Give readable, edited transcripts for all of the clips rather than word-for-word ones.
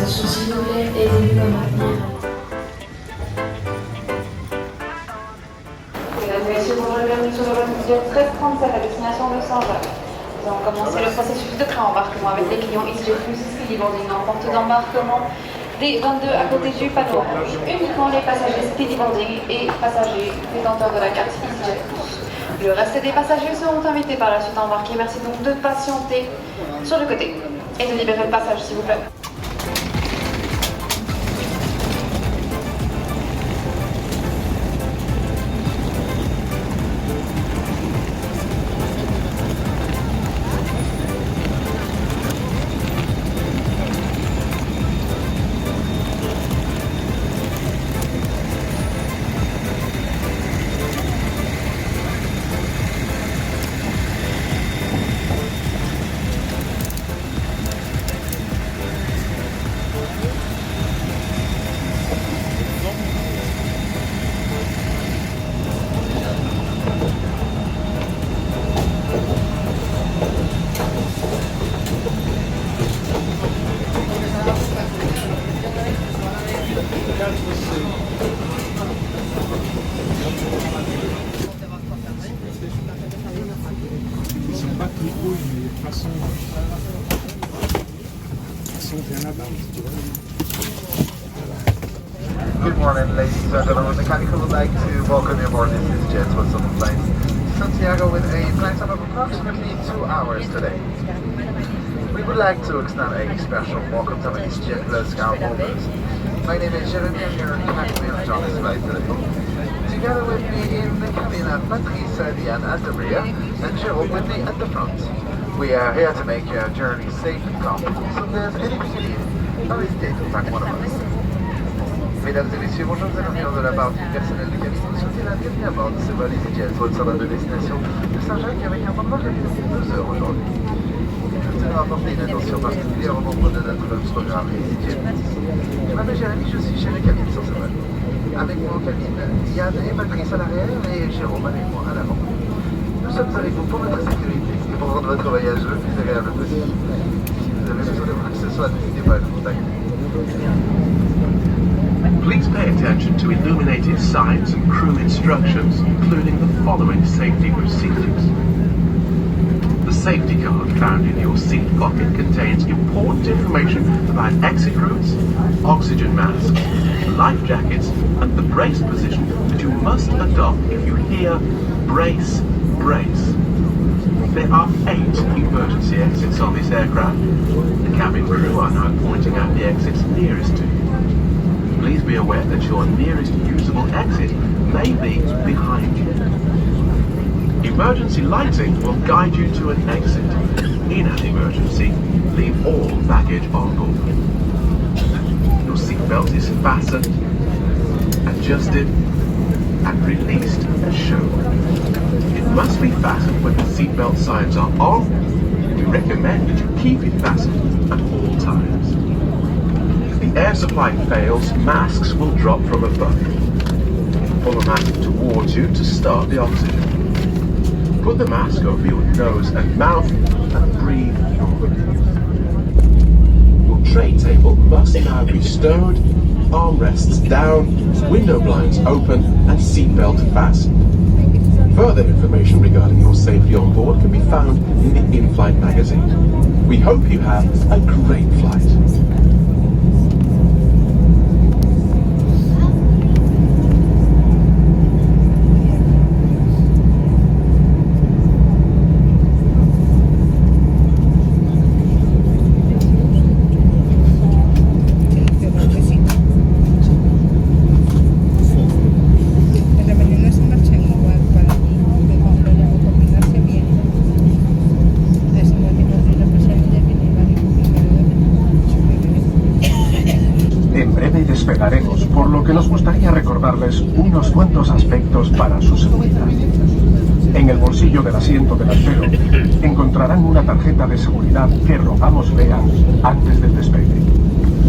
attention s'il vous plaît, aidez-nous à maintenir. Mesdames et messieurs, bonjour et bienvenue sur le vol EasyJet 1337 à destination de Saint-Jacques. Nous allons commencer le processus de pré-embarquement avec les clients EasyJet Plus Speedyboarding en porte d'embarquement des 22 à côté du panneau rouge. Uniquement les passagers Speedyboarding et passagers détenteurs de la carte EasyJet Plus. Le reste des passagers seront invités par la suite à embarquer. Merci donc de patienter sur le côté et de libérer le passage s'il vous plaît. Good morning, ladies and gentlemen. The mechanical would like to welcome you aboard this EasyJet Switzerland flight to Santiago with a flight time of approximately 2 hours today. We would like to extend a special welcome to our EasyJet Plus cardholders. My name is Jeremy, I'm your captain manager on this flight today. Together with me in the cabin are Patrice, Diane at the rear, and Jerome with me at the front. We are here to make your journey safe and comfortable, so if there's anything you need, don't hesitate to contact one of us. Mesdames et messieurs, bonjour, nous allons venir de la part du personnel de cabine. Souhaitez la bienvenue à bord de ce vol EasyJet Switzerland de destination de Saint-Jacques avec un temps de vol de 2 heures aujourd'hui. Nous tenons à apporter une attention particulière aux membres de notre programme EasyJet. Je m'appelle Jérémy, je suis chef de cabine sur ce vol. Avec moi en cabine, Yann et Patrice à l'arrière et Jérôme avec moi à l'avant. Nous sommes avec vous pour votre sécurité et pour rendre votre voyage le plus agréable possible. Si vous avez besoin de quoi que ce soit, n'hésitez pas à nous contacter. Please pay attention to illuminated signs and crew instructions, including the following safety procedures. The safety card found in your seat pocket contains important information about exit routes, oxygen masks, life jackets, and the brace position that you must adopt if you hear brace, brace. There are 8 emergency exits on this aircraft. The cabin crew are now pointing out the exits nearest to you. Please be aware that your nearest usable exit may be behind you. Emergency lighting will guide you to an exit. In an emergency, leave all baggage on board. Your seatbelt is fastened, adjusted, and released as shown. It must be fastened when the seatbelt signs are on. We recommend that you keep it fastened at all times. If the air supply fails, masks will drop from above. Pull a mask towards you to start the oxygen. Put the mask over your nose and mouth and breathe normally. Your tray table must now be stowed, armrests down, window blinds open and seatbelt fastened. Further information regarding your safety on board can be found in the in-flight magazine. We hope you have a great flight. Despegaremos, por lo que nos gustaría recordarles unos cuantos aspectos para su seguridad. En el bolsillo del asiento delantero encontrarán una tarjeta de seguridad que rogamos vean antes del despegue.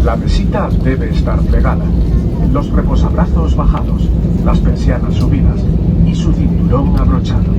La mesita debe estar plegada, los reposabrazos bajados, las persianas subidas y su cinturón abrochado.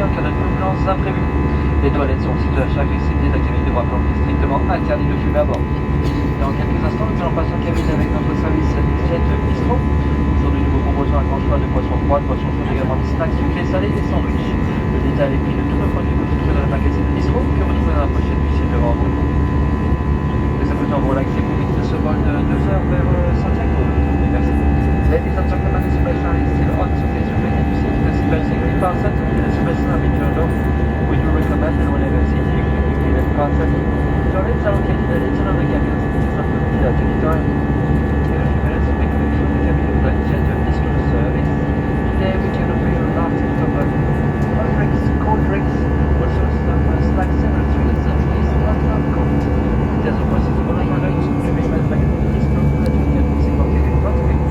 en cas de turbulences imprévues. Les toilettes sont situées à chaque extrémité de la cabine devra planter strictement interdit de fumer à bord. Dans quelques instants, nous allons passer en cabine avec notre service EasyJet Bistro. Aujourd'hui, nous vous proposons un grand choix de poissons froides, poissons chauds, également des snacks sucrés, salés et sandwichs. Le détail et prix de tous nos produits que vous trouverez dans le magazine Bistro, que vous trouverez dans la pochette du site devant vous. Nous souhaitons vous relaxer pour vite de ce vol de 2 heures vers Santiago. Merci. Ladies and gentlemen, the seatbelt is still on, so please remain in your seat. The seatbelt signaling fastened, the seatbelt is not been turned off. We do recommend that whenever seated, you keep your seatbelt fastened. Toilets are located at each of the cabins. It's not permitted at any time. In a few minutes, we will make sure the cabin will EasyJet Bistro service. Today, we can offer you a large stock of hot drinks, cold drinks, also some snacks and treats that is not alcohol. There's a process of all products to be made by Bistro that you can see on the front of it.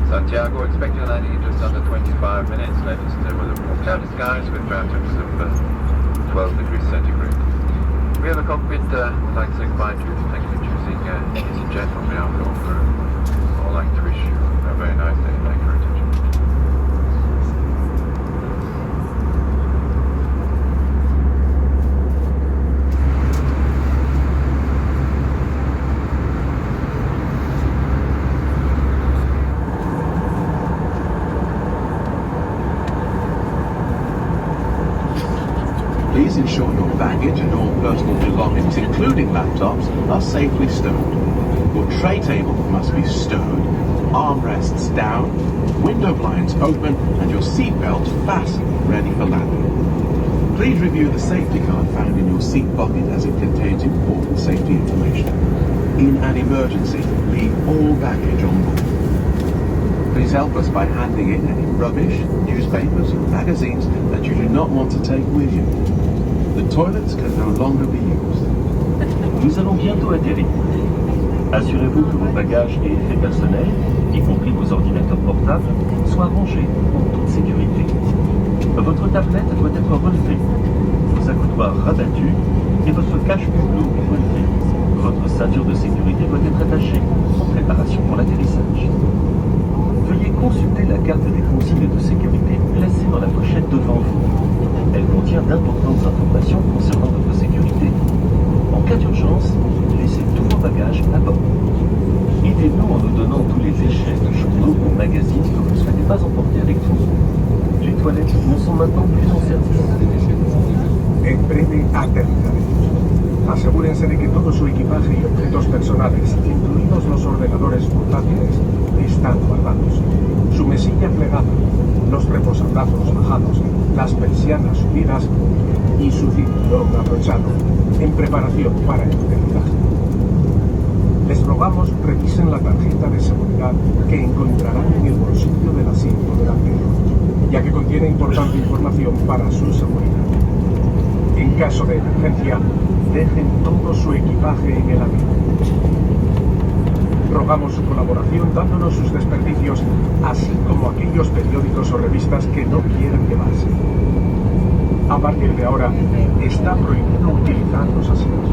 Santiago, expecting a landing in just under 25 minutes. Latest with a cloudy skies with ground temperatures of 12 degrees centigrade. We have a cockpit we'd like to say goodbye to. Thank you for choosing EasyJet on behalf of the crew. I'd like to wish you a very nice day. Thank you for your attention. Please ensure your baggage and all personal belongings, including laptops, are safely stowed. Your tray table must be stowed, armrests down, window blinds open, and your seatbelt fastened, ready for landing. Please review the safety card found in your seat pocket as it contains important safety information. In an emergency, leave all baggage on board. Please help us by handing in any rubbish, newspapers, and magazines that you do not want to take with you. The toilets can no longer be used. Nous allons bientôt atterrir. Assurez-vous que vos bagages et effets personnels, y compris vos ordinateurs portables, soient rangés en toute sécurité. Votre tablette doit être relevée, vos accoudoirs rabattus et votre cache-hublot relevé. Votre ceinture de sécurité doit être attachée en préparation pour l'atterrissage. Veuillez consulter la carte des consignes de sécurité placée dans la pochette devant vous. Elle contient d'importantes informations concernant votre sécurité. En cas d'urgence, laissez tous vos bagages à bord. Aidez-nous en nous donnant tous les déchets de journaux ou magazines que vous ne souhaitez pas emporter avec vous. Les toilettes ne sont maintenant plus en service. En breve aterrizaremos. Asegúrense de que todo su equipaje y objetos personales, incluidos los ordenadores portátiles, están guardados. Su mesilla plegada, los reposabrazos bajados, las persianas subidas y su cinturón abrochado, en preparación para el aterrizaje. Les rogamos revisen la tarjeta de seguridad que encontrarán en el bolsillo del asiento delantero, ya que contiene importante información para su seguridad. En caso de emergencia, dejen todo su equipaje en el avión. Rogamos su colaboración dándonos sus desperdicios, así como aquellos periódicos o revistas que no quieran llevarse. A partir de ahora, está prohibido utilizar los asientos.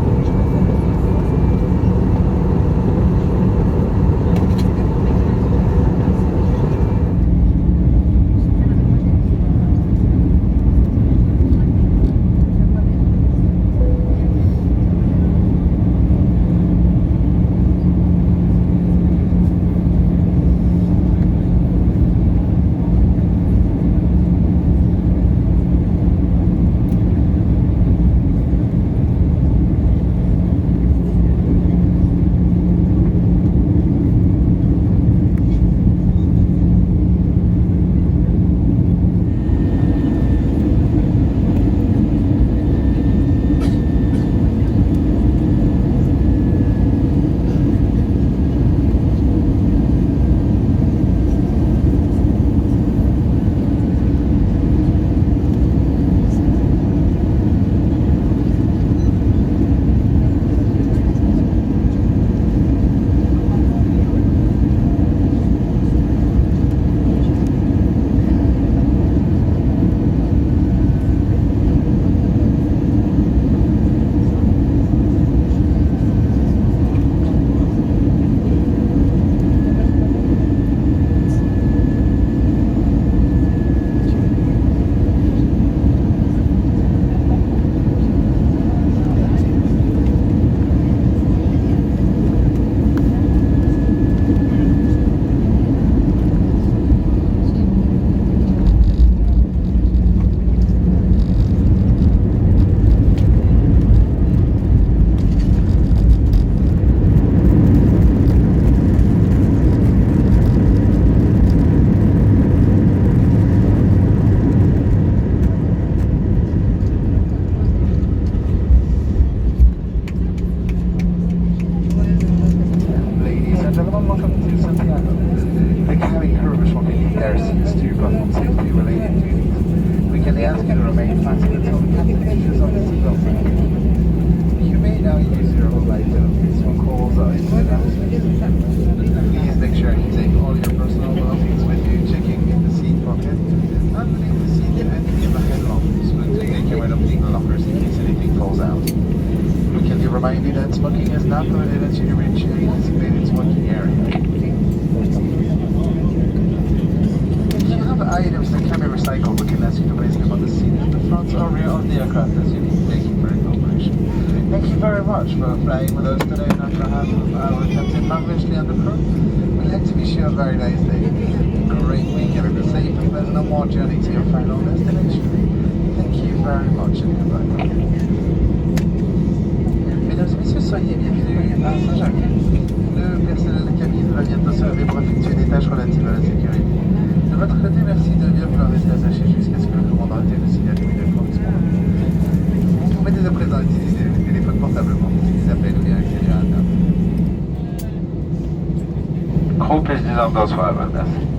Gros plaisir dans ce soir, merci.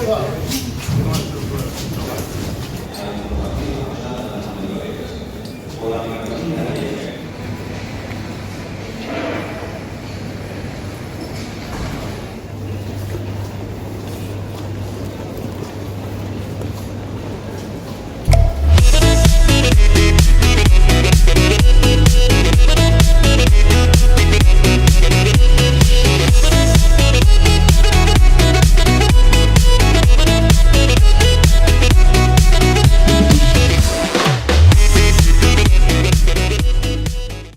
Wow.